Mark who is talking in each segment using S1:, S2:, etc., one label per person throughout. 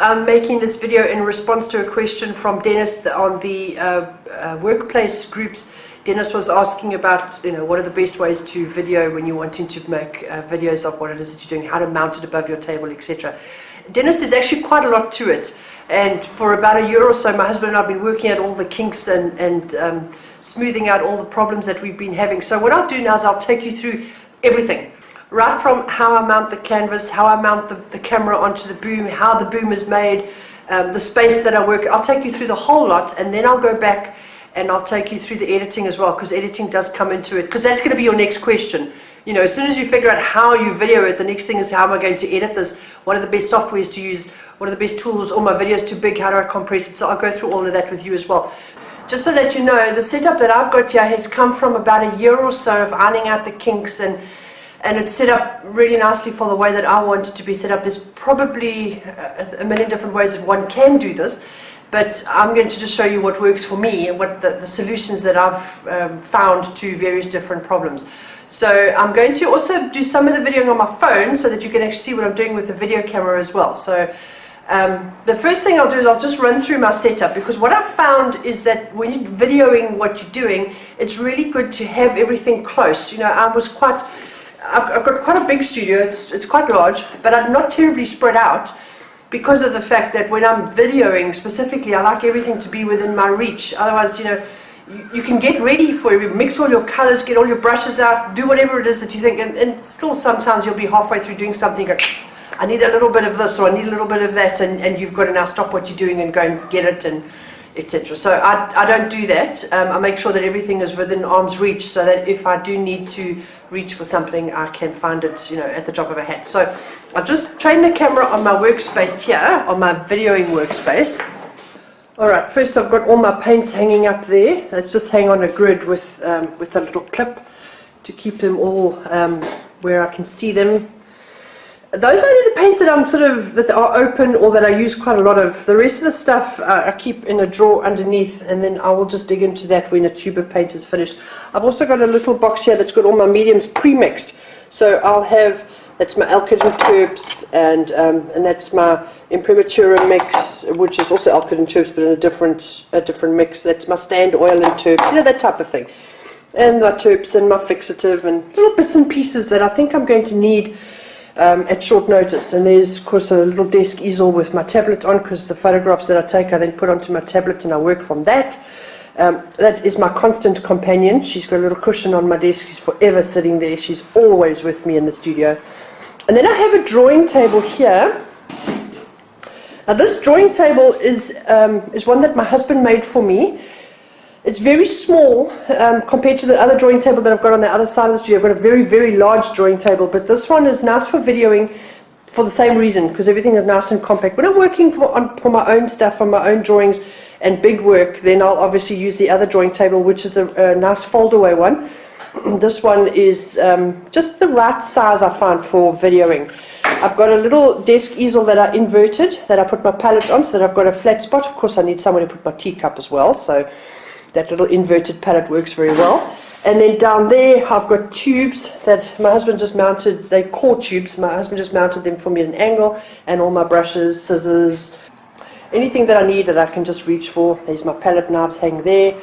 S1: I'm making this video in response to a question from Dennis on the workplace groups. Dennis was asking about, what are the best ways to video when you're wanting to make videos of what it is that you're doing, how to mount it above your table, etc. Dennis, there's actually quite a lot to it. And for about a year or so, my husband and I have been working at all the kinks and smoothing out all the problems that we've been having. So what I'll do now is I'll take you through everything. Right from how I mount the canvas, how I mount the camera onto the boom, how the boom is made, the space that I work. I'll take you through the whole lot, and then I'll go back and I'll take you through the editing as well, because editing does come into it, because that's going to be your next question. As soon as you figure out how you video it, the next thing is how am I going to edit this, what are the best softwares to use, what are the best tools, all my videos too big, how do I compress it. So I'll go through all of that with you as well. Just so that you know, the setup that I've got here has come from about a year or so of ironing out the kinks, and it's set up really nicely for the way that I want it to be set up. There's probably a million different ways that one can do this, but I'm going to just show you what works for me and what the solutions that I've found to various different problems. So I'm going to also do some of the videoing on my phone so that you can actually see what I'm doing with the video camera as well. So the first thing I'll do is I'll just run through my setup, because what I've found is that when you're videoing what you're doing, it's really good to have everything close. I've got quite a big studio, it's quite large, but I'm not terribly spread out because of the fact that when I'm videoing specifically, I like everything to be within my reach. Otherwise, you can get ready for it, mix all your colors, get all your brushes out, do whatever it is that you think, and still sometimes you'll be halfway through doing something, go, I need a little bit of this or I need a little bit of that, and you've got to now stop what you're doing and go and get it, and etc. So I don't do that. I make sure that everything is within arm's reach, so that if I do need to reach for something, I can find it, at the drop of a hat. So I'll just train the camera on my workspace here, on my videoing workspace. Alright, first I've got all my paints hanging up there. Let's just hang on a grid with a little clip to keep them all where I can see them. Those are only the paints that that are open or that I use quite a lot of. The rest of the stuff I keep in a drawer underneath, and then I will just dig into that when a tube of paint is finished. I've also got a little box here that's got all my mediums pre-mixed. So I'll have, that's my Alkyd and Terps, and that's my Imprimatura mix, which is also Alkyd and Terps, but in a different mix. That's my Stand Oil and Terps, that type of thing. And my Terps and my fixative and little bits and pieces that I think I'm going to need at short notice. And there's of course a little desk easel with my tablet on, because the photographs that I take I then put onto my tablet and I work from that. That is my constant companion. She's got a little cushion on my desk. She's forever sitting there. She's always with me in the studio. And then I have a drawing table here. Now this drawing table is one that my husband made for me. It's very small compared to the other drawing table that I've got on the other side of the studio. I've got a very, very large drawing table, but this one is nice for videoing for the same reason, because everything is nice and compact. When I'm working for my own stuff, on my own drawings and big work, then I'll obviously use the other drawing table, which is a nice fold-away one. This one is just the right size, I find, for videoing. I've got a little desk easel that I inverted, that I put my palette on, so that I've got a flat spot. Of course, I need somewhere to put my teacup as well, so that little inverted palette works very well. And then down there I've got tubes that my husband just mounted. They're core tubes. My husband just mounted them for me at an angle, and all my brushes, scissors, anything that I need that I can just reach for. There's my palette knives hang there.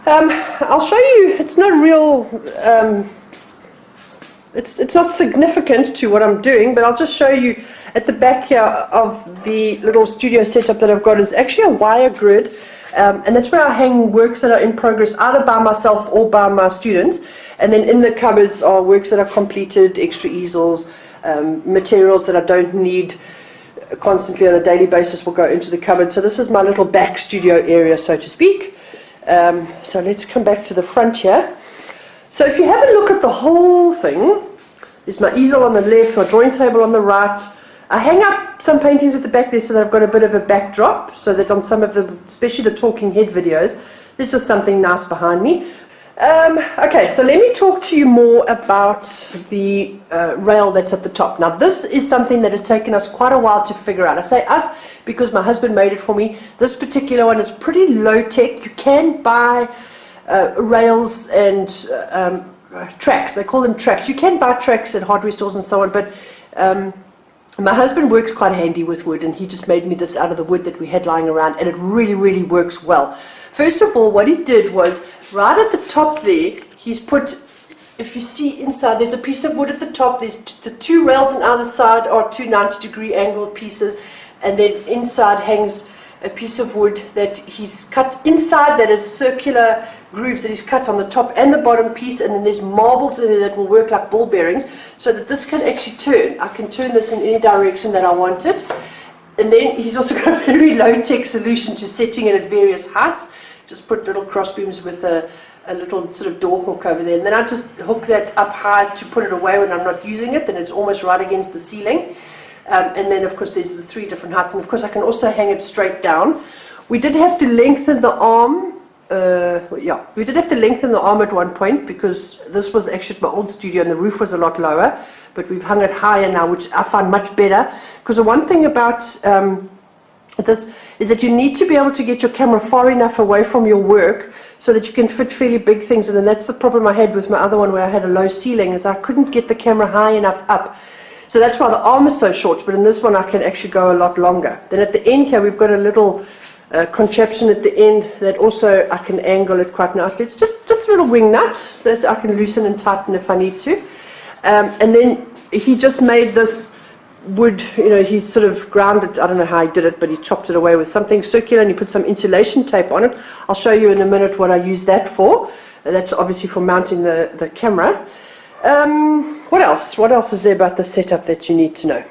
S1: I'll show you, it's not real, it's not significant to what I'm doing, but I'll just show you at the back here of the little studio setup that I've got is actually a wire grid. And that's where I hang works that are in progress, either by myself or by my students. And then in the cupboards are works that are completed, extra easels, materials that I don't need constantly on a daily basis will go into the cupboard. So this is my little back studio area, so to speak. So let's come back to the front here. So if you have a look at the whole thing, there's my easel on the left, my drawing table on the right. I hang up some paintings at the back there so that I've got a bit of a backdrop, so that on some of the, especially the talking head videos, there's just something nice behind me. Okay, so let me talk to you more about the rail that's at the top. Now this is something that has taken us quite a while to figure out. I say us because my husband made it for me. This particular one is pretty low tech. You can buy rails and tracks. They call them tracks. You can buy tracks at hardware stores and so on, but My husband works quite handy with wood, and he just made me this out of the wood that we had lying around, and it really, really works well. First of all, what he did was, right at the top there, he's put, if you see inside, there's a piece of wood at the top. There's the two rails on either side are two 90-degree angled pieces, and then inside hangs a piece of wood that he's cut inside that is circular grooves that he's cut on the top and the bottom piece, and then there's marbles in there that will work like ball bearings, so that this can actually turn. I can turn this in any direction that I want it. And then he's also got a very low-tech solution to setting it at various heights. Just put little cross beams with a little sort of door hook over there, and then I just hook that up high to put it away when I'm not using it. Then it's almost right against the ceiling. And then of course there's the 3 different heights, and of course I can also hang it straight down. We did have to lengthen the arm. We did have to lengthen the arm at one point, because this was actually at my old studio and the roof was a lot lower, but we've hung it higher now, which I find much better. Because the one thing about this is that you need to be able to get your camera far enough away from your work so that you can fit fairly big things. And then that's the problem I had with my other one, where I had a low ceiling, is I couldn't get the camera high enough up. So that's why the arm is so short, but in this one I can actually go a lot longer. Then at the end here we've got a little contraption at the end that also I can angle it quite nicely. It's just a little wing nut that I can loosen and tighten if I need to. And then he just made this wood, he sort of ground it, I don't know how he did it, but he chopped it away with something circular, and he put some insulation tape on it. I'll show you in a minute what I use that for. That's obviously for mounting the camera. What else? What else is there about the setup that you need to know?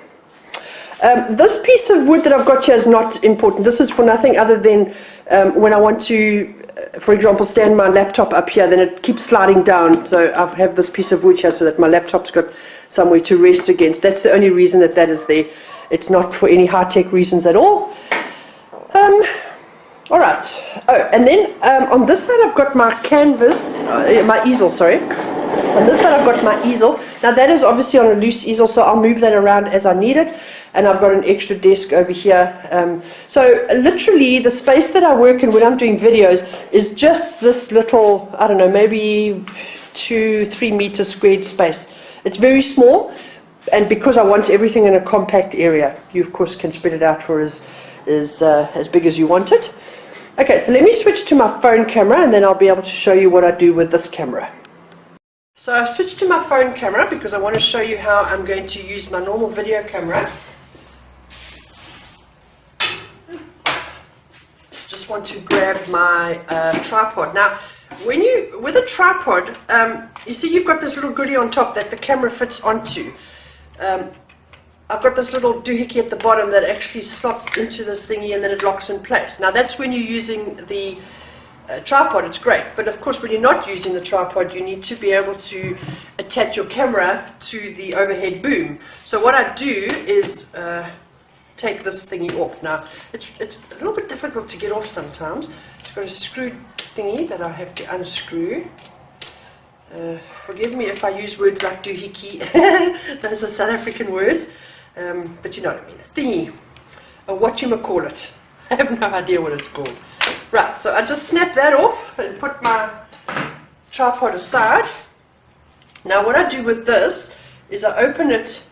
S1: This piece of wood that I've got here is not important. This is for nothing other than when I want to, for example, stand my laptop up here, then it keeps sliding down. So I have this piece of wood here so that my laptop's got somewhere to rest against. That's the only reason that is there. It's not for any high-tech reasons at all. All right. Oh, and then on this side I've got my canvas, my easel, sorry. On this side I've got my easel. Now that is obviously on a loose easel, so I'll move that around as I need it. And I've got an extra desk over here. So literally the space that I work in when I'm doing videos is just this little, I don't know, maybe 2-3 meter squared space. It's very small, and because I want everything in a compact area, you of course can spread it out for as big as you want it. Okay, so let me switch to my phone camera, and then I'll be able to show you what I do with this camera. So I've switched to my phone camera because I want to show you how I'm going to use my normal video camera. Just want to grab my tripod. Now, with a tripod, you see you've got this little goodie on top that the camera fits onto. I've got this little doohickey at the bottom that actually slots into this thingy, and then it locks in place. Now that's when you're using the tripod, it's great. But of course when you're not using the tripod, you need to be able to attach your camera to the overhead boom. So what I do is take this thingy off. Now it's a little bit difficult to get off sometimes. It's got a screw thingy that I have to unscrew. Forgive me if I use words like doohickey. Those are South African words. But you know what I mean. Thingy. Or whatchamacallit. I have no idea what it's called. Right, so I just snap that off and put my tripod aside. Now what I do with this is I open it,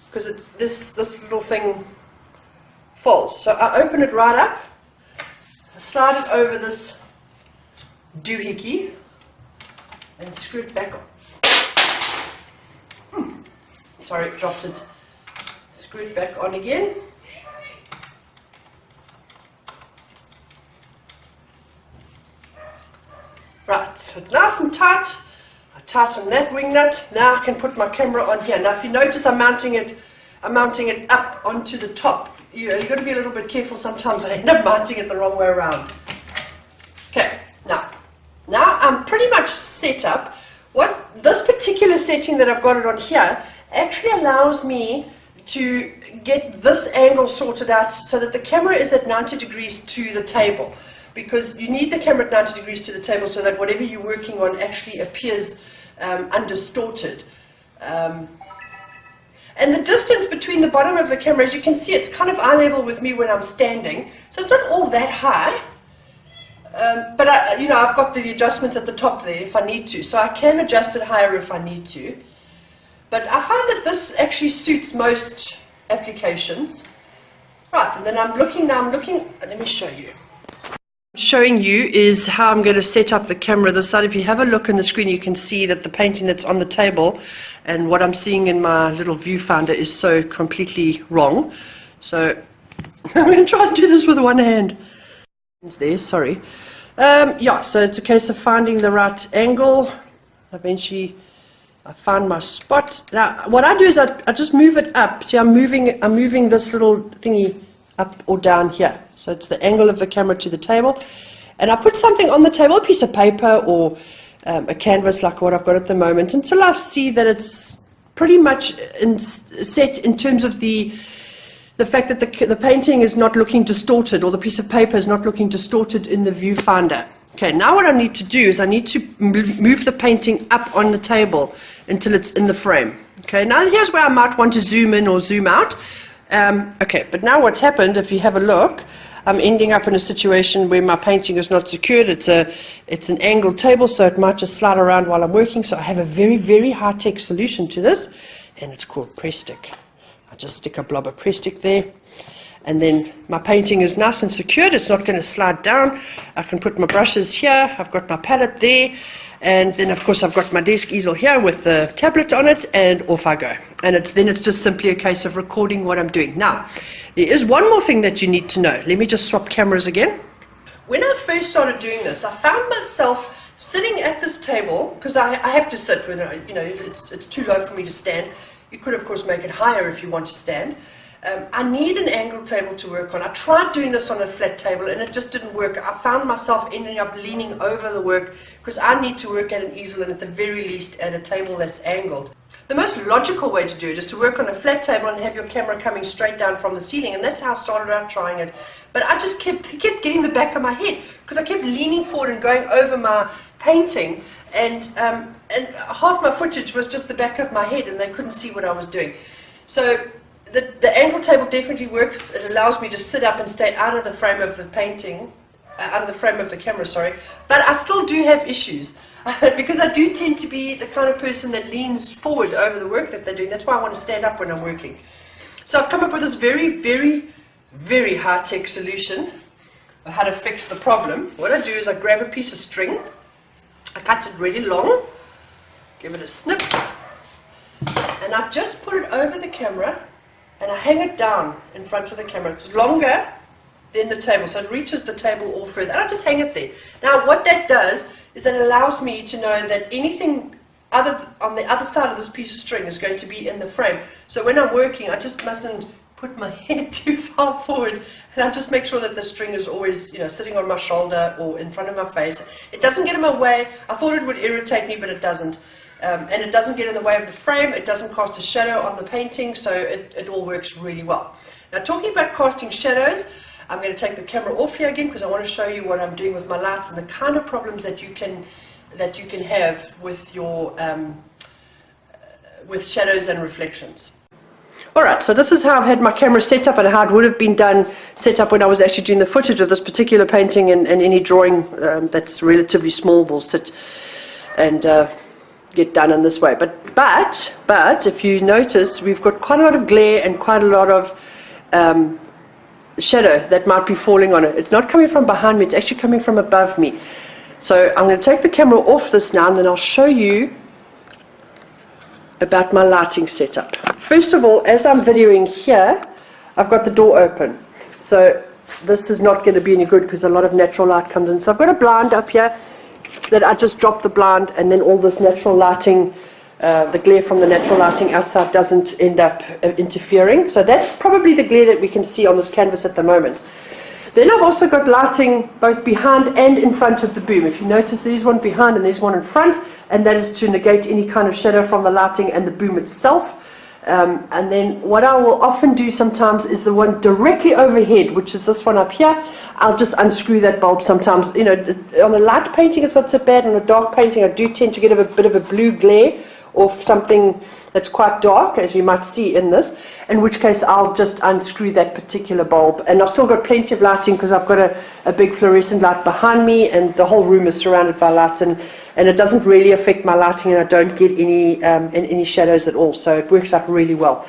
S1: because this little thing folds. So I open it right up, I slide it over this doohickey and screw it back on. Sorry, dropped it. Screw it back on again. Right, so it's nice and tight. I tighten that wing nut. Now I can put my camera on here. Now if you notice I'm mounting it up onto the top. You've got to be a little bit careful sometimes. I end up mounting it the wrong way around. Okay, now I'm pretty much set up. This particular setting that I've got it on here actually allows me to get this angle sorted out so that the camera is at 90 degrees to the table. Because you need the camera at 90 degrees to the table so that whatever you're working on actually appears undistorted. And the distance between the bottom of the camera, as you can see, it's kind of eye level with me when I'm standing. So it's not all that high. But I've got the adjustments at the top there if I need to. So I can adjust it higher if I need to. But I find that this actually suits most applications. Right, and then I'm looking, let me show you. Showing you is how I'm going to set up the camera this side. If you have a look on the screen, you can see that the painting that's on the table and what I'm seeing in my little viewfinder is so completely wrong. So I'm going to try to do this with one hand. It's there, sorry. Yeah, so it's a case of finding the right angle. Eventually I find my spot. Now what I do is I just move it up. See, I'm moving this little thingy up or down here. So it's the angle of the camera to the table. And I put something on the table, a piece of paper or a canvas like what I've got at the moment, until I see that it's pretty much set in terms of the fact that the painting is not looking distorted, or the piece of paper is not looking distorted in the viewfinder. Okay, now what I need to do is I need to move the painting up on the table until it's in the frame. Okay, now here's where I might want to zoom in or zoom out. Okay, but now what's happened, if you have a look, I'm ending up in a situation where my painting is not secured. It's an angled table, so it might just slide around while I'm working. So I have a very, very high-tech solution to this, and it's called press stick. I just stick a blob of press stick there, and then my painting is nice and secured. It's not going to slide down. I can put my brushes here. I've got my palette there. And then, of course, I've got my desk easel here with the tablet on it, and off I go. And then it's just simply a case of recording what I'm doing. Now, there is one more thing that you need to know. Let me just swap cameras again. When I first started doing this, I found myself sitting at this table, because I have to sit when it's too low for me to stand. You could, of course, make it higher if you want to stand. I need an angled table to work on. I tried doing this on a flat table and it just didn't work. I found myself ending up leaning over the work because I need to work at an easel and at the very least at a table that's angled. The most logical way to do it is to work on a flat table and have your camera coming straight down from the ceiling, and that's how I started out trying it. But I just kept getting the back of my head because I kept leaning forward and going over my painting, and half my footage was just the back of my head and they couldn't see what I was doing. So the angle table definitely works. It allows me to sit up and stay out of the frame of the painting, out of the frame of the camera, sorry. But I still do have issues because I do tend to be the kind of person that leans forward over the work that they're doing. That's why I want to stand up when I'm working. So I've come up with this very, very, very high-tech solution of how to fix the problem. What I do is I grab a piece of string, I cut it really long, give it a snip, and I just put it over the camera and I hang it down in front of the camera. It's longer than the table, so it reaches the table all further, and I just hang it there. Now what that does is that it allows me to know that anything on the other side of this piece of string is going to be in the frame. So when I'm working, I just mustn't put my head too far forward, and I just make sure that the string is always, sitting on my shoulder or in front of my face. It doesn't get in my way. I thought it would irritate me, but it doesn't. And it doesn't get in the way of the frame. It doesn't cast a shadow on the painting, so it all works really well. Now, talking about casting shadows, I'm going to take the camera off here again because I want to show you what I'm doing with my lights and the kind of problems that you can have with your with shadows and reflections. Alright, so this is how I've had my camera set up and how it would have been set up when I was actually doing the footage of this particular painting, and any drawing that's relatively small will sit and get done in this way. But if you notice, we've got quite a lot of glare and quite a lot of shadow that might be falling on it. It's not coming from behind me, it's actually coming from above me. So I'm going to take the camera off this now, and then I'll show you about my lighting setup. First of all, as I'm videoing here, I've got the door open. So this is not going to be any good because a lot of natural light comes in. So I've got a blind up here that I just drop the blind, and then all this natural lighting, the glare from the natural lighting outside doesn't end up interfering. So that's probably the glare that we can see on this canvas at the moment. Then I've also got lighting both behind and in front of the boom. If you notice, there's one behind and there's one in front, and that is to negate any kind of shadow from the lighting and the boom itself. And then what I will often do sometimes is the one directly overhead, which is this one up here. I'll just unscrew that bulb sometimes. On a light painting it's not so bad. On a dark painting I do tend to get a bit of a blue glare or something that's quite dark, as you might see in this, in which case I'll just unscrew that particular bulb. And I've still got plenty of lighting because I've got a big fluorescent light behind me, and the whole room is surrounded by lights, and it doesn't really affect my lighting, and I don't get any shadows at all, so it works out really well.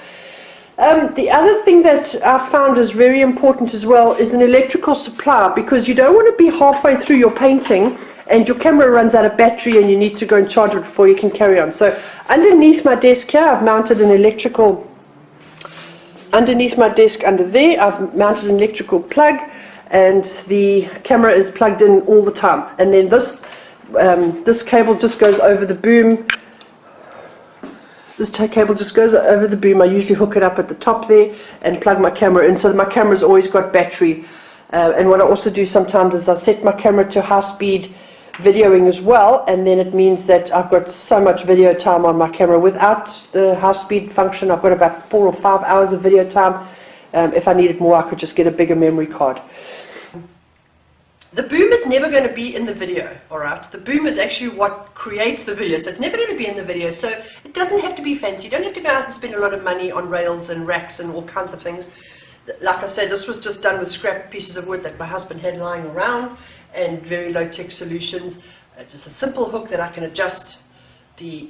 S1: The other thing that I found is very important as well is an electrical supply, because you don't want to be halfway through your painting and your camera runs out of battery and you need to go and charge it before you can carry on. So underneath my desk here, I've mounted an electrical, underneath my desk under there, I've mounted an electrical plug, and the camera is plugged in all the time. And then this cable just goes over the boom. This cable just goes over the boom. I usually hook it up at the top there and plug my camera in, so that my camera's always got battery. And what I also do sometimes is I set my camera to high speed videoing as well, and then it means that I've got so much video time on my camera. Without the high speed function, I've got about 4 or 5 hours of video time. If I needed more, I could just get a bigger memory card. The boom is never going to be in the video, alright? The boom is actually what creates the video, so it's never going to be in the video, so it doesn't have to be fancy. You don't have to go out and spend a lot of money on rails and racks and all kinds of things. Like I said, this was just done with scrap pieces of wood that my husband had lying around, and very low-tech solutions. Just a simple hook that I can adjust the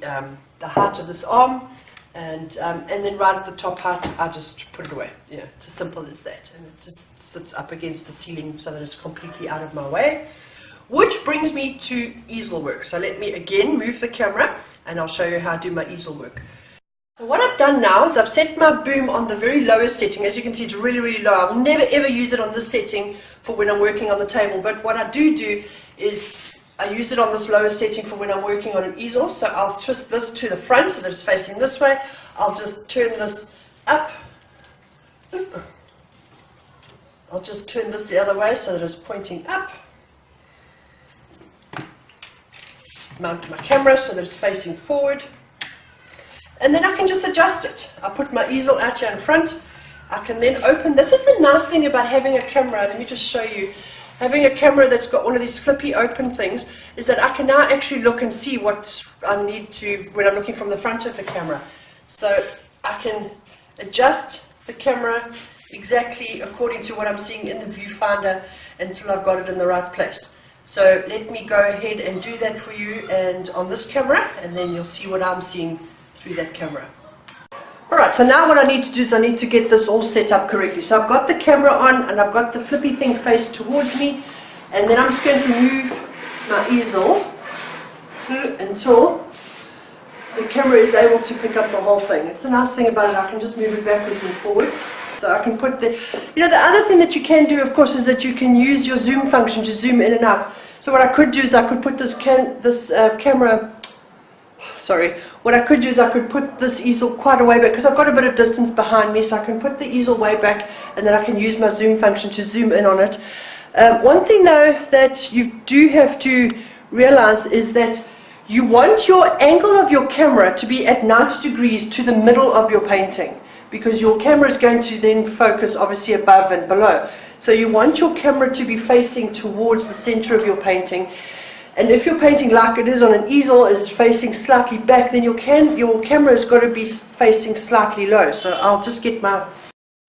S1: height of this arm, and then right at the top height, I just put it away. Yeah, it's as simple as that, and it just sits up against the ceiling so that it's completely out of my way. Which brings me to easel work. So let me again move the camera, and I'll show you how I do my easel work. So what I've done now is I've set my boom on the very lowest setting. As you can see, it's really, really low. I'll never ever use it on this setting for when I'm working on the table, but what I do is I use it on this lowest setting for when I'm working on an easel. So I'll twist this to the front so that it's facing this way. I'll just turn this up. I'll just turn this the other way so that it's pointing up. Mount my camera so that it's facing forward. And then I can just adjust it. I put my easel out here in front. I can then open. This is the nice thing about having a camera. Let me just show you. Having a camera that's got one of these flippy open things is that I can now actually look and see what I need to when I'm looking from the front of the camera. So I can adjust the camera exactly according to what I'm seeing in the viewfinder until I've got it in the right place. So let me go ahead and do that for you and on this camera, and then you'll see what I'm seeing through that camera. Alright, so now what I need to do is I need to get this all set up correctly. So I've got the camera on and I've got the flippy thing faced towards me, and then I'm just going to move my easel until the camera is able to pick up the whole thing. It's a nice thing about it, I can just move it backwards and forwards. So I can put the, the other thing that you can do, of course, is that you can use your zoom function to zoom in and out. So what I could do is I could put this camera, what I could do is I could put this easel quite a way back, because I've got a bit of distance behind me, so I can put the easel way back, and then I can use my zoom function to zoom in on it. One thing though that you do have to realize is that you want your angle of your camera to be at 90 degrees to the middle of your painting, because your camera is going to then focus obviously above and below. So you want your camera to be facing towards the center of your painting. And if your painting, like it is on an easel, is facing slightly back, then your camera has got to be facing slightly low. So I'll just get my,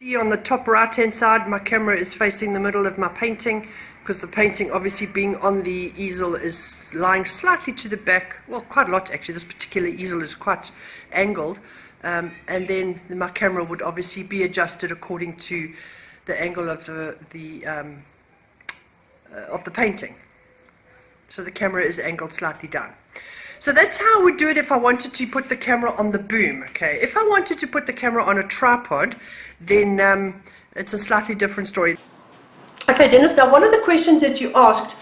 S1: see on the top right hand side, my camera is facing the middle of my painting, because the painting obviously being on the easel is lying slightly to the back, well, quite a lot actually. This particular easel is quite angled, and then my camera would obviously be adjusted according to the angle of the painting. So the camera is angled slightly down. So that's how I would do it if I wanted to put the camera on the boom. Okay, if I wanted to put the camera on a tripod, then it's a slightly different story. Okay, Dennis, now one of the questions that you asked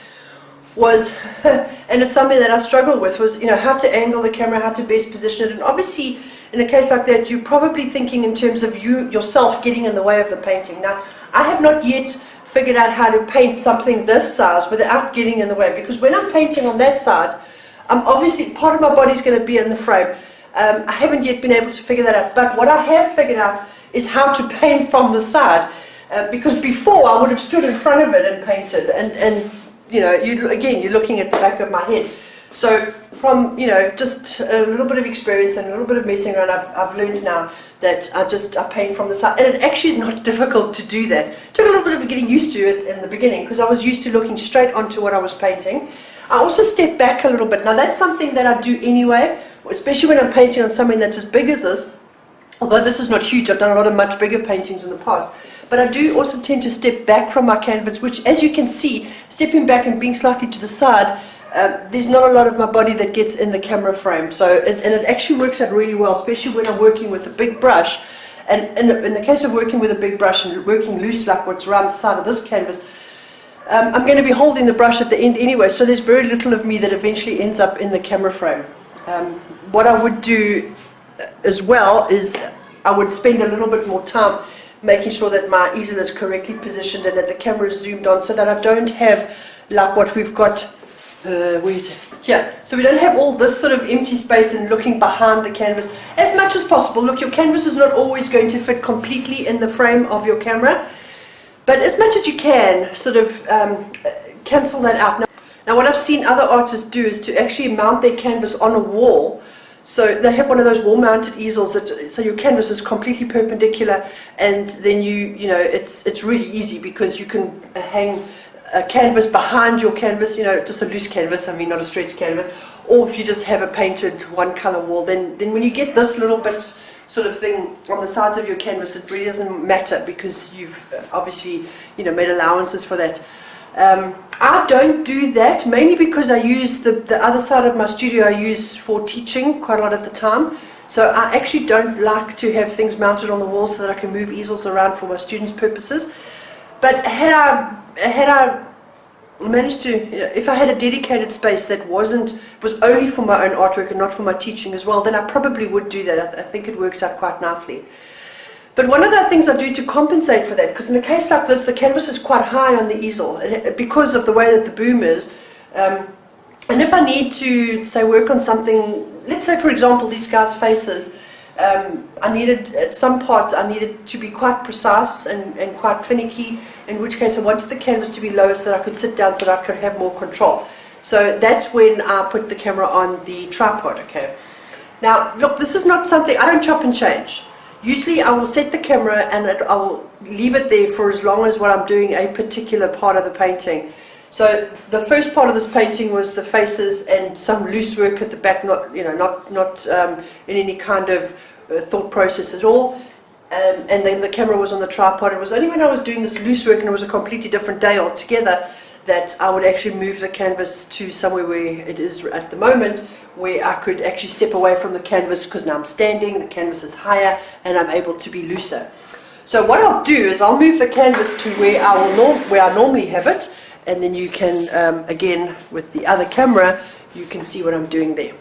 S1: was, and it's something that I struggle with, was how to angle the camera, how to best position it. And obviously in a case like that, you're probably thinking in terms of yourself getting in the way of the painting. Now, I have not yet figured out how to paint something this size without getting in the way, because when I'm painting on that side, obviously part of my body is going to be in the frame. I haven't yet been able to figure that out, but what I have figured out is how to paint from the side, because before I would have stood in front of it and painted, and you're looking at the back of my head. So from, you know, just a little bit of experience and a little bit of messing around, I've learned now that I paint from the side, and it actually is not difficult to do that. It took a little bit of getting used to it in the beginning because I was used to looking straight onto what I was painting. I also step back a little bit. Now that's something that I do anyway, especially when I'm painting on something that's as big as this. Although this is not huge, I've done a lot of much bigger paintings in the past. But I do also tend to step back from my canvas, which, as you can see, stepping back and being slightly to the side, there's not a lot of my body that gets in the camera frame. So, and it actually works out really well, especially when I'm working with a big brush. And in the case of working with a big brush and working loose like what's around the side of this canvas, I'm going to be holding the brush at the end anyway, so there's very little of me that eventually ends up in the camera frame. What I would do as well is I would spend a little bit more time making sure that my easel is correctly positioned and that the camera is zoomed on, so that I don't have like what we've got, where is it? Here. So we don't have all this sort of empty space and looking behind the canvas as much as possible. Look, your canvas is not always going to fit completely in the frame of your camera, but as much as you can, sort of cancel that out. Now what I've seen other artists do is to actually mount their canvas on a wall. So they have one of those wall-mounted easels that, so your canvas is completely perpendicular, and then you know, it's really easy because you can hang a canvas behind your canvas, you know, just a loose canvas, I mean not a stretched canvas, or if you just have a painted one color wall, then when you get this little bit sort of thing on the sides of your canvas, it really doesn't matter because you've obviously, you know, made allowances for that. I don't do that, mainly because I use the other side of my studio I use for teaching quite a lot of the time. So I actually don't like to have things mounted on the wall so that I can move easels around for my students' purposes. But had I managed to, you know, if I had a dedicated space that was only for my own artwork and not for my teaching as well, then I probably would do that. I think it works out quite nicely. But one of the things I do to compensate for that, because in a case like this, the canvas is quite high on the easel because of the way that the boom is. And if I need to, say, work on something, let's say, for example, these guys' faces, at some parts I needed to be quite precise and quite finicky, in which case I wanted the canvas to be lower so that I could sit down so that I could have more control. So that's when I put the camera on the tripod, okay? Now, look, this is not something, I don't chop and change. Usually I will set the camera and I will leave it there for as long as what I'm doing a particular part of the painting. So the first part of this painting was the faces and some loose work at the back, not in any kind of thought process at all. And then the camera was on the tripod. It was only when I was doing this loose work and it was a completely different day altogether that I would actually move the canvas to somewhere where it is at the moment, where I could actually step away from the canvas because now I'm standing, the canvas is higher, and I'm able to be looser. So what I'll do is I'll move the canvas to where I normally have it, and then you can, again, with the other camera, you can see what I'm doing there.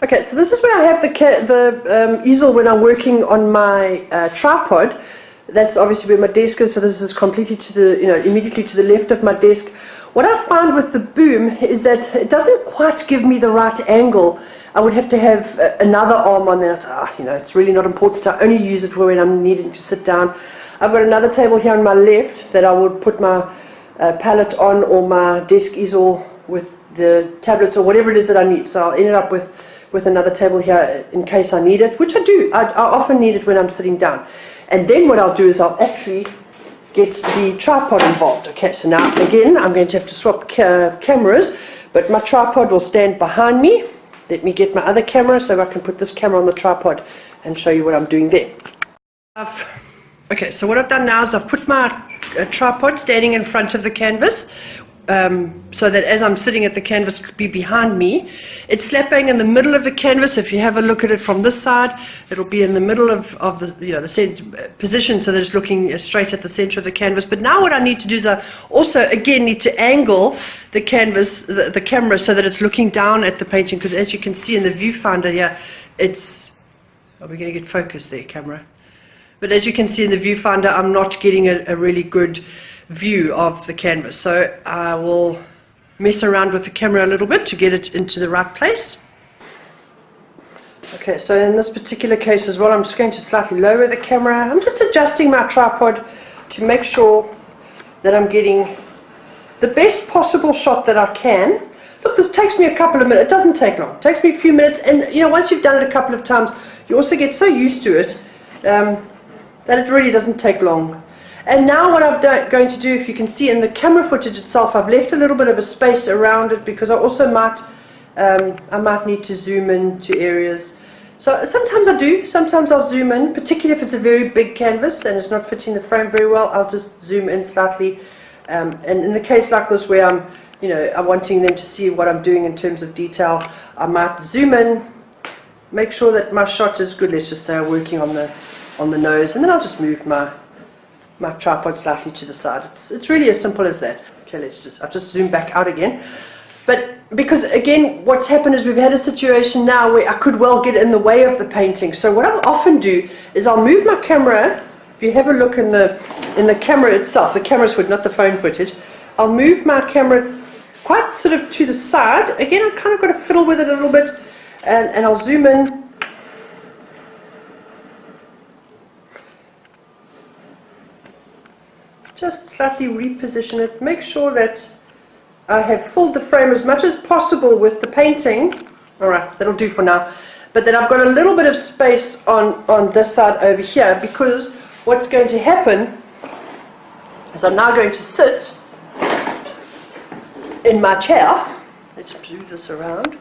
S1: Okay, so this is where I have the easel when I'm working on my tripod. That's obviously where my desk is, so this is completely to the, immediately to the left of my desk. What I found with the boom is that it doesn't quite give me the right angle. I would have to have another arm on that. It's really not important. I only use it when I'm needing to sit down. I've got another table here on my left that I would put my palette on, or my desk easel with the tablets or whatever it is that I need. So I'll end up with another table here in case I need it, which I do. I often need it when I'm sitting down. And then what I'll do is I'll actually get the tripod involved. Okay, so now again I'm going to have to swap cameras, but my tripod will stand behind me. Let me get my other camera so I can put this camera on the tripod and show you what I'm doing there. Okay, so what I've done now is I've put my tripod standing in front of the canvas, so that as I'm sitting at the canvas, it could be behind me. It's slap bang in the middle of the canvas. If you have a look at it from this side, it'll be in the middle of the center position, so that it's looking straight at the center of the canvas. But now what I need to do is I also again need to angle the canvas, the camera, so that it's looking down at the painting, because as you can see in the viewfinder here, are we going to get focused there, camera? But as you can see in the viewfinder, I'm not getting a really good view of the canvas. So I will mess around with the camera a little bit to get it into the right place. Okay, so in this particular case as well, I'm just going to slightly lower the camera. I'm just adjusting my tripod to make sure that I'm getting the best possible shot that I can. Look, this takes me a couple of minutes. It doesn't take long. It takes me a few minutes, and you know, once you've done it a couple of times, you also get so used to it that it really doesn't take long. And now what I'm going to do, if you can see in the camera footage itself, I've left a little bit of a space around it because I also might need to zoom in to areas. So sometimes I do, sometimes I'll zoom in, particularly if it's a very big canvas and it's not fitting the frame very well, I'll just zoom in slightly. And in a case like this where I'm wanting them to see what I'm doing in terms of detail, I might zoom in, make sure that my shot is good. Let's just say I'm working on the nose, and then I'll just move my tripod slightly to the side. It's really as simple as that. Okay, I'll just zoom back out again. But because again, what's happened is we've had a situation now where I could well get in the way of the painting. So what I'll often do is I'll move my camera. If you have a look in the camera itself, the camera's footage, not the phone footage, I'll move my camera quite sort of to the side. Again, I've kind of got to fiddle with it a little bit, and I'll zoom in. Just slightly reposition it. Make sure that I have filled the frame as much as possible with the painting. Alright, that'll do for now. But then I've got a little bit of space on this side over here, because what's going to happen is I'm now going to sit in my chair. Let's move this around.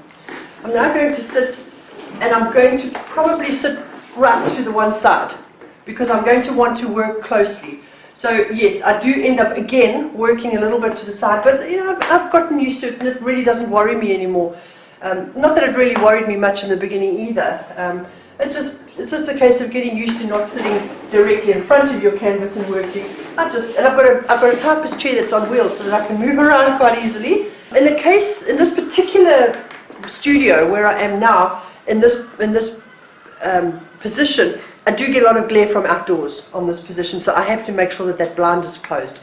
S1: I'm now going to sit, and I'm going to probably sit right to the one side, because I'm going to want to work closely. So yes, I do end up again working a little bit to the side, but you know, I've gotten used to it, and it really doesn't worry me anymore. Not that it really worried me much in the beginning either. It's just a case of getting used to not sitting directly in front of your canvas and working. I've got a typist chair that's on wheels so that I can move around quite easily. In this particular studio where I am now, in this position, I do get a lot of glare from outdoors on this position, so I have to make sure that blind is closed.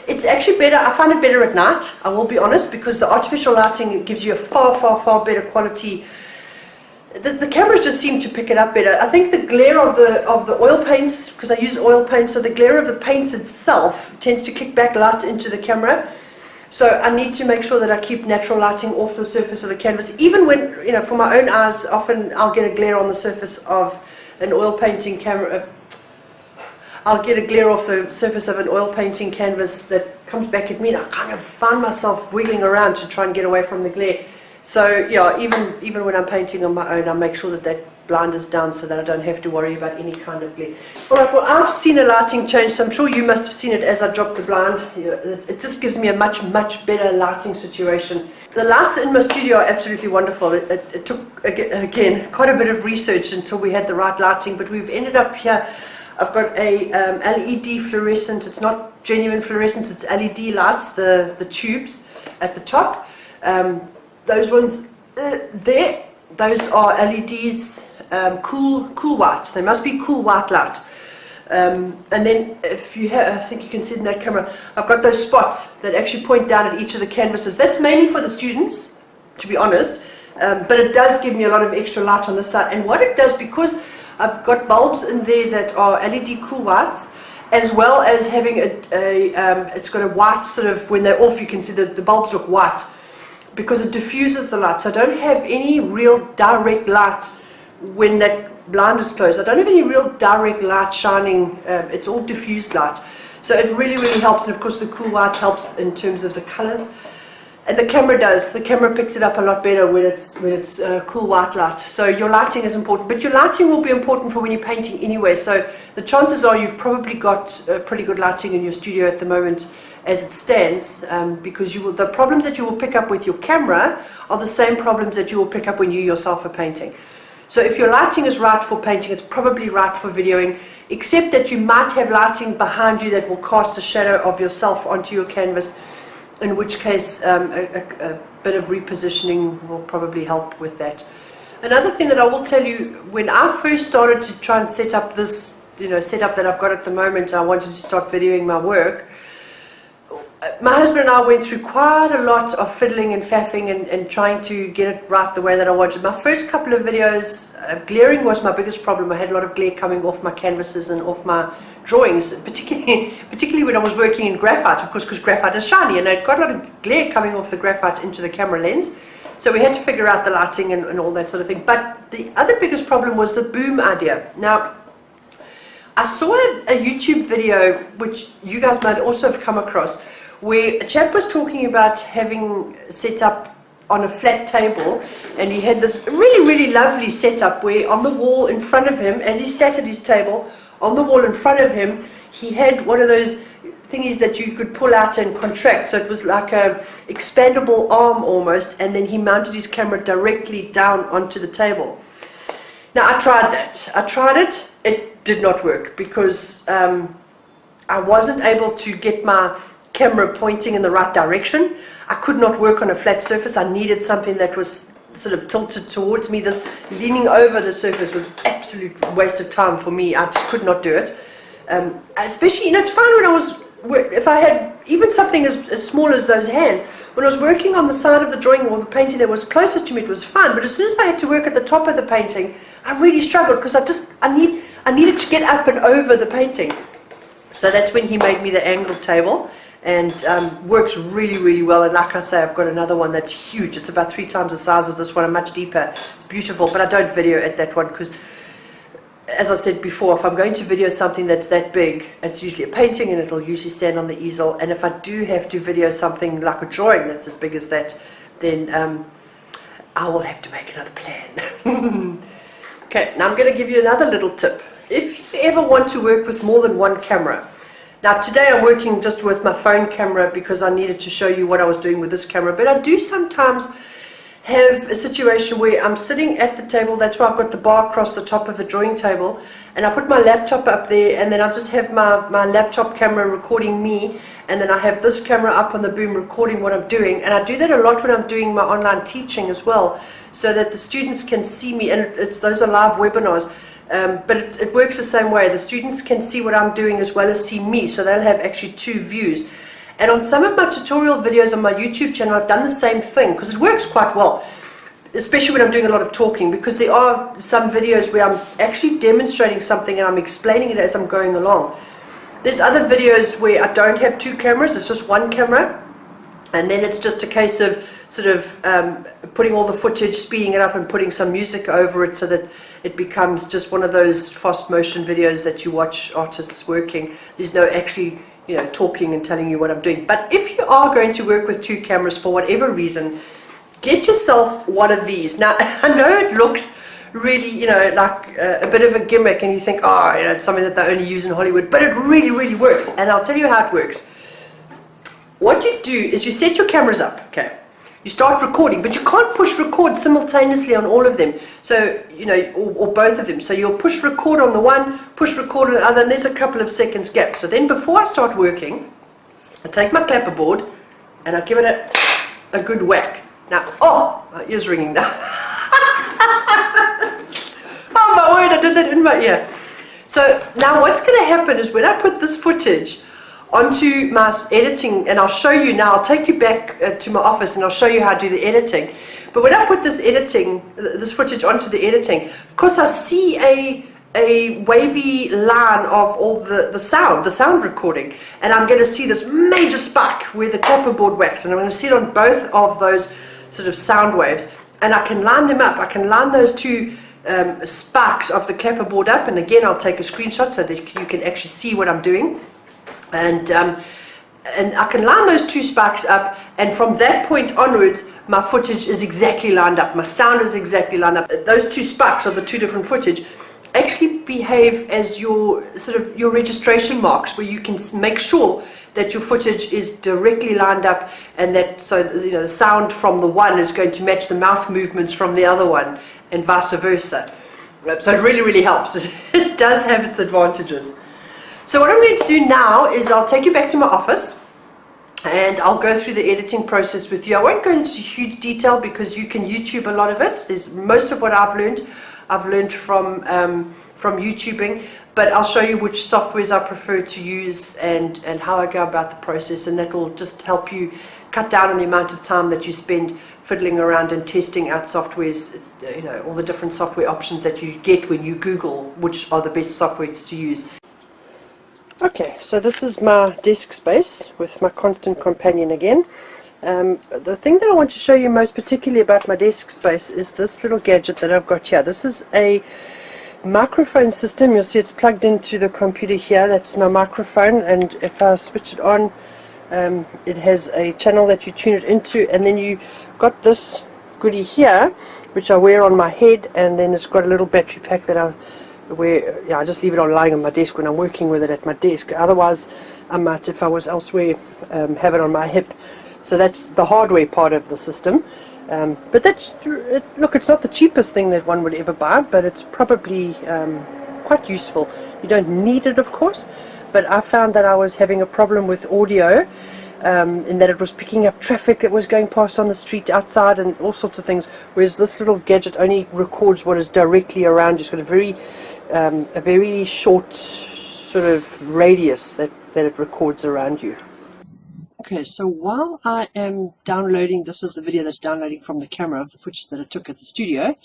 S1: It's actually better, I find it better at night, I will be honest, because the artificial lighting gives you a far, far, far better quality. The cameras just seem to pick it up better. I think the glare of the oil paints, because I use oil paints, so the glare of the paints itself tends to kick back light into the camera. So I need to make sure that I keep natural lighting off the surface of the canvas. Even when, you know, for my own eyes, often I'll get a glare on the surface of an oil painting camera. I'll get a glare off the surface of an oil painting canvas that comes back at me, and I kind of find myself wiggling around to try and get away from the glare. So yeah, even when I'm painting on my own, I make sure that blind is down so that I don't have to worry about any kind of glare. Alright, well, I've seen a lighting change, so I'm sure you must have seen it as I dropped the blind. It just gives me a much, much better lighting situation. The lights in my studio are absolutely wonderful. It took, again, quite a bit of research until we had the right lighting, but we've ended up here. I've got a LED fluorescent. It's not genuine fluorescence, it's LED lights, the tubes at the top. Those ones there, those are LEDs, cool white. They must be cool white light. And then if you have, I think you can see it in that camera, I've got those spots that actually point down at each of the canvases. That's mainly for the students, to be honest, but it does give me a lot of extra light on the side. And what it does, because I've got bulbs in there that are LED cool whites, as well as having it's got a white sort of, when they're off you can see the bulbs look white, because it diffuses the light. So I don't have any real direct light when that blind is closed. I don't have any real direct light shining. It's all diffused light. So it really, really helps. And of course the cool white helps in terms of the colors. And the camera does. The camera picks it up a lot better when it's cool white light. So your lighting is important. But your lighting will be important for when you're painting anyway. So the chances are you've probably got pretty good lighting in your studio at the moment as it stands, because the problems that you will pick up with your camera are the same problems that you will pick up when you yourself are painting. So if your lighting is right for painting, it's probably right for videoing, except that you might have lighting behind you that will cast a shadow of yourself onto your canvas, in which case a bit of repositioning will probably help with that. Another thing that I will tell you, when I first started to try and set up this setup that I've got at the moment, I wanted to start videoing my work, my husband and I went through quite a lot of fiddling and faffing and trying to get it right the way that I wanted. My first couple of videos, glaring was my biggest problem. I had a lot of glare coming off my canvases and off my drawings, particularly when I was working in graphite, of course, because graphite is shiny, and I'd got a lot of glare coming off the graphite into the camera lens. So we had to figure out the lighting and all that sort of thing. But the other biggest problem was the boom idea. Now, I saw a YouTube video, which you guys might also have come across, where a chap was talking about having set up on a flat table, and he had this really, really lovely setup where on the wall in front of him, as he sat at his table, on the wall in front of him, he had one of those thingies that you could pull out and contract, so it was like a expandable arm almost, and then he mounted his camera directly down onto the table. Now I tried that. I tried it. It did not work because I wasn't able to get my camera pointing in the right direction. I could not work on a flat surface. I needed something that was sort of tilted towards me. This leaning over the surface was absolute waste of time for me. I just could not do it. Especially, it's fine when I was, if I had even something as small as those hands, when I was working on the side of the drawing or the painting that was closest to me, it was fun. But as soon as I had to work at the top of the painting, I really struggled because I needed to get up and over the painting. So that's when he made me the angled table, and works really, really well. And like I say, I've got another one that's huge. It's about 3 times the size of this one, and much deeper. It's beautiful, but I don't video at that one because, as I said before, if I'm going to video something that's that big, it's usually a painting and it'll usually stand on the easel. And if I do have to video something like a drawing that's as big as that, then I will have to make another plan. Okay, now I'm going to give you another little tip. If you ever want to work with more than one camera, now today I'm working just with my phone camera because I needed to show you what I was doing with this camera, but I do sometimes have a situation where I'm sitting at the table. That's why I've got the bar across the top of the drawing table, and I put my laptop up there, and then I just have my laptop camera recording me, and then I have this camera up on the boom recording what I'm doing. And I do that a lot when I'm doing my online teaching as well, so that the students can see me, and those are live webinars. But it works the same way. The students can see what I'm doing as well as see me, so they'll have actually 2 views. And on some of my tutorial videos on my YouTube channel, I've done the same thing because it works quite well, especially when I'm doing a lot of talking, because there are some videos where I'm actually demonstrating something and I'm explaining it as I'm going along. There's other videos where I don't have 2 cameras, it's just 1 camera, and then it's just a case of sort of putting all the footage, speeding it up and putting some music over it so that it becomes just one of those fast motion videos that you watch artists working. There's no actually, talking and telling you what I'm doing. But if you are going to work with 2 cameras for whatever reason, get yourself one of these. Now, I know it looks really, like a bit of a gimmick, and you think, it's something that they only use in Hollywood, but it really, really works. And I'll tell you how it works. What you do is you set your cameras up, okay? You start recording, but you can't push record simultaneously on all of them. So, or both of them. So you'll push record on the one, push record on the other, and there's a couple of seconds gap. So then before I start working, I take my clapperboard and I give it a good whack. Now, my ear's ringing now. Oh my word, I did that in my ear. So now what's going to happen is when I put this footage onto my editing, and I'll show you now, I'll take you back to my office and I'll show you how to do the editing. But when I put this footage onto the editing, of course I see a wavy line of all the sound recording, and I'm going to see this major spike where the clapperboard whacked, and I'm going to see it on both of those sort of sound waves, and I can line them up. I can line those 2 sparks of the clapperboard up, and again I'll take a screenshot so that you can actually see what I'm doing. And I can line those 2 sparks up, and from that point onwards my footage is exactly lined up, my sound is exactly lined up. Those 2 sparks of the 2 different footage actually behave as your registration marks, where you can make sure that your footage is directly lined up, and that the sound from the one is going to match the mouth movements from the other one, and vice versa. So it really, really helps. It does have its advantages. So what I'm going to do now is I'll take you back to my office and I'll go through the editing process with you. I won't go into huge detail because you can YouTube a lot of it. There's most of what I've learned from from YouTubing, but I'll show you which softwares I prefer to use and how I go about the process, and that will just help you cut down on the amount of time that you spend fiddling around and testing out softwares, you know, all the different software options that you get when you Google which are the best softwares to use. Okay, so this is my desk space with my constant companion again. The thing that I want to show you most particularly about my desk space is this little gadget that I've got here. This is a microphone system. You'll see it's plugged into the computer here. That's my microphone, and if I switch it on, it has a channel that you tune it into, and then you got this goodie here which I wear on my head, and then it's got a little battery pack that I wear. Yeah, I just leave it on lying on my desk when I'm working with it at my desk. Otherwise I might, if I was elsewhere, have it on my hip. So that's the hardware part of the system. But that's, look, it's not the cheapest thing that one would ever buy, but it's probably quite useful. You don't need it, of course, but I found that I was having a problem with audio, in that it was picking up traffic that was going past on the street outside and all sorts of things, whereas this little gadget only records what is directly around you. It's got a very short sort of radius that it records around you. Okay, so while I am downloading, this is the video that's downloading from the camera of the footage that I took at the studio.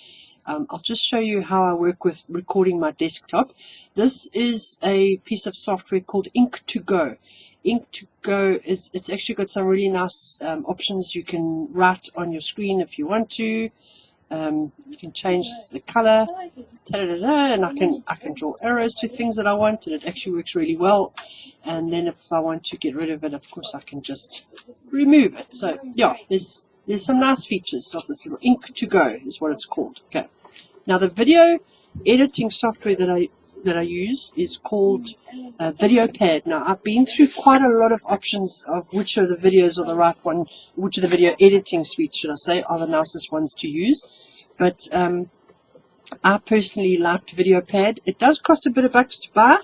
S1: I'll just show you how I work with recording my desktop. This is a piece of software called Ink2Go. Ink2Go it's actually got some really nice options. You can write on your screen if you want to. You can change the color, and I can draw arrows to things that I want, and it actually works really well. And then if I want to get rid of it, of course I can just remove it. So yeah, there's some nice features of this little Ink2Go is what it's called. Okay, now the video editing software that I use is called VideoPad. Now I've been through quite a lot of options of which of the videos are the right one, which of the video editing suites, should I say, are the nicest ones to use. But I personally liked VideoPad. It does cost a bit of bucks to buy.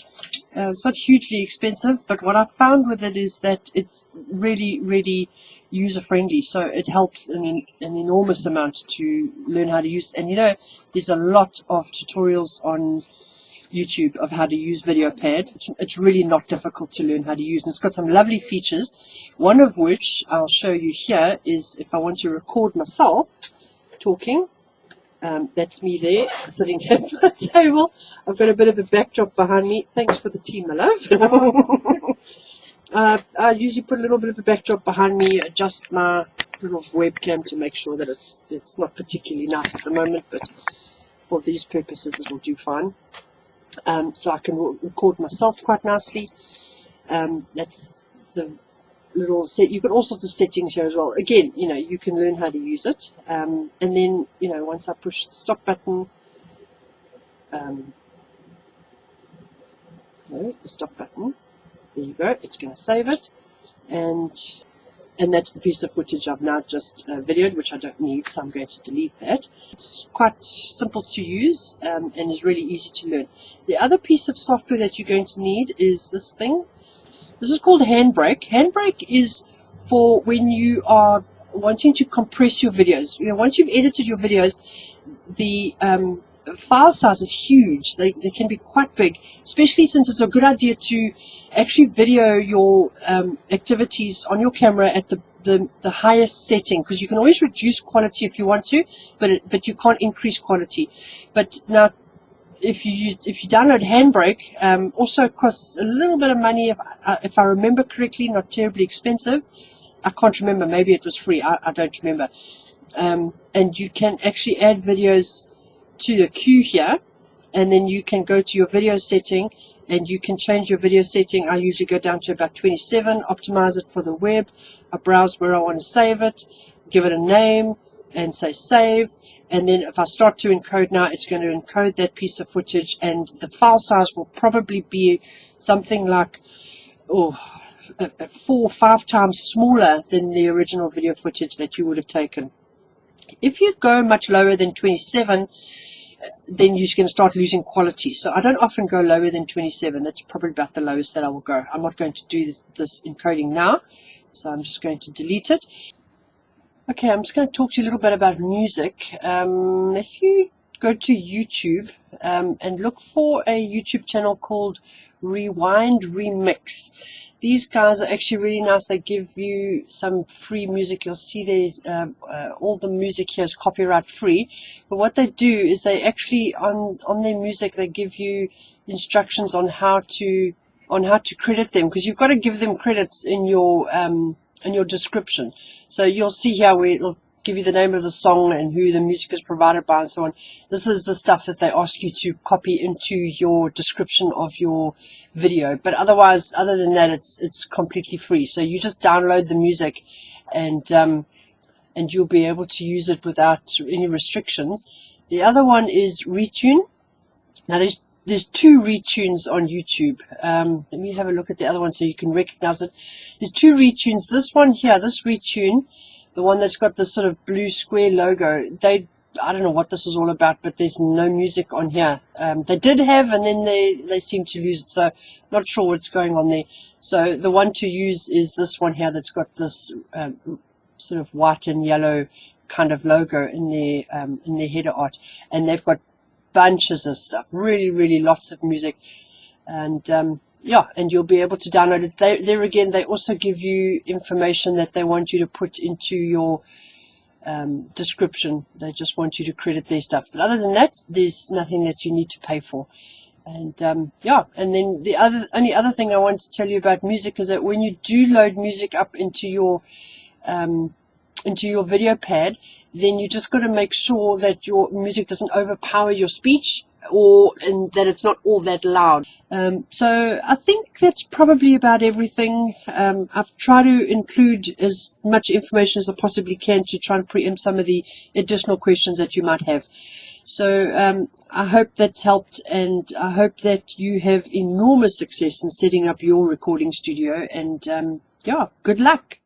S1: It's not hugely expensive, but what I found with it is that it's really, really user-friendly. So it helps an enormous amount to learn how to use it. And you know, there's a lot of tutorials on YouTube of how to use VideoPad. It's really not difficult to learn how to use, and it's got some lovely features, one of which I'll show you here is if I want to record myself talking. That's me there sitting at the table. I've got a bit of a backdrop behind me. Thanks for the tea, my love. I usually put a little bit of a backdrop behind me, adjust my little webcam to make sure that it's not particularly nice at the moment, but for these purposes it will do fine. So I can record myself quite nicely. That's the little set. You've got all sorts of settings here as well. Again, you know, you can learn how to use it. And then, you know, once I push the stop button, the stop button, there you go, it's going to save it. And that's the piece of footage I've now just videoed, which I don't need, so I'm going to delete that. It's quite simple to use and is really easy to learn. The other piece of software that you're going to need is this thing. This is called Handbrake. Handbrake is for when you are wanting to compress your videos. You know, once you've edited your videos, the file size is huge. They can be quite big, especially since it's a good idea to actually video your activities on your camera at the highest setting, because you can always reduce quality if you want to, but you can't increase quality. But now if you download Handbrake, also costs a little bit of money if I remember correctly, not terribly expensive. I can't remember, maybe it was free, I don't remember. And you can actually add videos to the queue here, and then you can go to your video setting and you can change your video setting. I usually go down to about 27, optimize it for the web. I browse where I want to save it, give it a name and say save, and then if I start to encode now, it's going to encode that piece of footage, and the file size will probably be something like 4 or 5 times smaller than the original video footage that you would have taken. If you go much lower than 27, then you're going to start losing quality. So I don't often go lower than 27. That's probably about the lowest that I will go. I'm not going to do this encoding now, so I'm just going to delete it. Okay, I'm just going to talk to you a little bit about music. If you go to YouTube and look for a YouTube channel called Rewind Remix. These guys are actually really nice. They give you some free music. You'll see there's all the music here is copyright free. But what they do is they actually on their music they give you instructions on how to credit them, because you've got to give them credits in your description. So you'll see here where it'll give you the name of the song and who the music is provided by and so on. This is the stuff that they ask you to copy into your description of your video. But otherwise, other than that, it's completely free. So you just download the music and you'll be able to use it without any restrictions. The other one is Retune. Now there's two retunes on YouTube. Let me have a look at the other one so you can recognize it. There's two retunes. This one here, this retune, the one that's got this sort of blue square logo, I don't know what this is all about, but there's no music on here. They did have, and then they seem to lose it, so not sure what's going on there. So the one to use is this one here that's got this sort of white and yellow kind of logo in their header art, and they've got bunches of stuff, really lots of music, and yeah, and you'll be able to download it. There again, they also give you information that they want you to put into your description. They just want you to credit their stuff, but other than that, there's nothing that you need to pay for. And yeah, and then the only other thing I want to tell you about music is that when you do load music up into your video pad, then you just got to make sure that your music doesn't overpower your speech, and that it's not all that loud. So I think that's probably about everything. I've tried to include as much information as I possibly can to try and preempt some of the additional questions that you might have. So I hope that's helped, and I hope that you have enormous success in setting up your recording studio, and yeah, good luck.